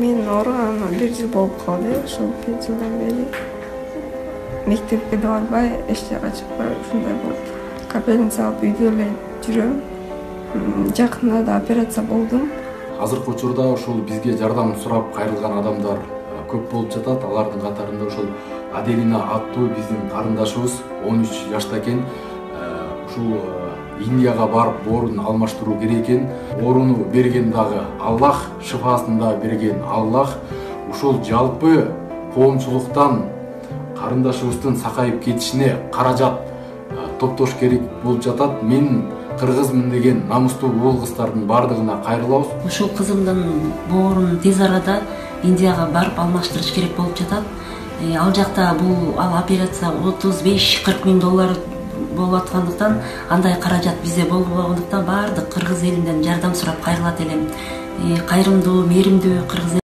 Мен ооруганына 1 жыл болуп калды. Ошол 1 жылдан бери мектепке да барбай, эч жака чыкпай ушундай болуп. Капельница алып үйдө эле жүрөм. Жакында да операция болдум. Азыркы учурда ушул бизге жардам сурап кайрылган адамдар көп болуп жатат. Алардын катарында ушул Аделина аттуу биздин карындашыбыз 13 жашта экен. Ушул Индияга барып боорун алмаштыруу керек экен. Ооруну берген дагы Аллах, шифасын да берген Аллах. Ушул жалпы коомчулуктан карындашыбыздын сакайып кетишине каражат топтош керек болуп жатат. Мен кыргызмын деген намустуу уул кыздардын бардыгына кайрылабыз. Ушул кызымдын боорун тез арада Индияга барып алмаштырыш керек болуп жатат. Ал жакта ал операция 35-40 миң доллар болуп аткандыктан, андай каражат бизде болбогондуктан бардык кыргыз элинден жардам сурап кайрылат элем. Кайрымдуу, мээримдүү кыргыз